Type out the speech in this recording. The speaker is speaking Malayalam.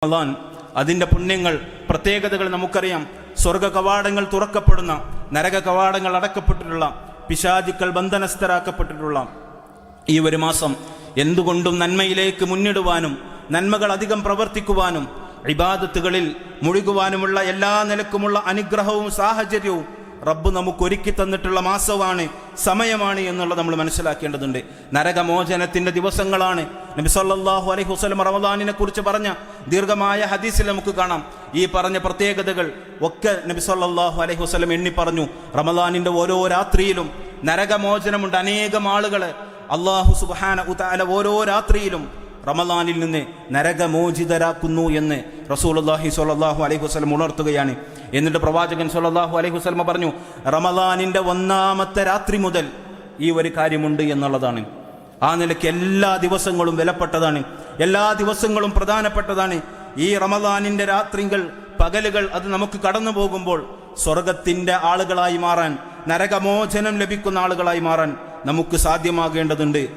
റമദാൻ അതിൻ്റെ പുണ്യങ്ങൾ പ്രത്യേകതകൾ നമുക്കറിയാം. സ്വർഗ കവാടങ്ങൾ തുറക്കപ്പെടുന്ന, നരക കവാടങ്ങൾ അടക്കപ്പെട്ടിട്ടുള്ള, പിശാചുക്കൾ ബന്ധനസ്ഥരാക്കപ്പെട്ടിട്ടുള്ള ഈ ഒരു മാസം എന്തുകൊണ്ടും നന്മയിലേക്ക് മുന്നിടുവാനും നന്മകൾ അധികം പ്രവർത്തിക്കുവാനും ഇബാദത്തുകളിൽ മുഴുകുവാനുമുള്ള എല്ലാ നിലക്കുമുള്ള അനുഗ്രഹവും സാഹചര്യവും റബ്ബ് നമുക്ക് ഒരുക്കി തന്നിട്ടുള്ള മാസമാണ്, സമയമാണ് എന്നുള്ളത് നമ്മൾ മനസ്സിലാക്കേണ്ടതുണ്ട്. നരകമോചനത്തിന്റെ ദിവസങ്ങളാണ്. നബി സല്ലല്ലാഹു അലൈഹി വസല്ലം റമദാനിനെ കുറിച്ച് പറഞ്ഞ ദീർഘമായ ഹദീസിൽ നമുക്ക് കാണാം. ഈ പറഞ്ഞ പ്രത്യേകതകൾ ഒക്കെ നബി സല്ലല്ലാഹു അലൈഹി വസല്ലം എണ്ണി പറഞ്ഞു. റമദാനിന്റെ ഓരോ രാത്രിയിലും നരകമോചനമുണ്ട്. അനേകം ആളുകളെ അല്ലാഹു സുബ്ഹാനഹു തആല ഓരോ രാത്രിയിലും റമദാനിൽ നിന്ന് നരകമോചിതരാക്കുന്നു എന്ന് റസൂലുള്ളാഹി സ്വല്ലല്ലാഹു അലൈഹി വസല്ലം ഉണർത്തുകയാണ്. എന്നിട്ട് പ്രവാചകൻ സ്വല്ലല്ലാഹു അലൈഹി വസല്ലം പറഞ്ഞു, റമദാനിന്റെ 1-ാമത്തെ രാത്രി മുതൽ ഈ ഒരു കാര്യമുണ്ട് എന്നുള്ളതാണ്. ആ നിലയ്ക്ക് എല്ലാ ദിവസങ്ങളും വിലപ്പെട്ടതാണ്, എല്ലാ ദിവസങ്ങളും പ്രധാനപ്പെട്ടതാണ്. ഈ റമദാനിന്റെ രാത്രികൾ, പകലുകൾ അത് നമുക്ക് കടന്നു പോകുമ്പോൾ സ്വർഗത്തിന്റെ ആളുകളായി മാറാൻ, നരകമോചനം ലഭിക്കുന്ന ആളുകളായി മാറാൻ നമുക്ക് സാധ്യമാകേണ്ടതുണ്ട്.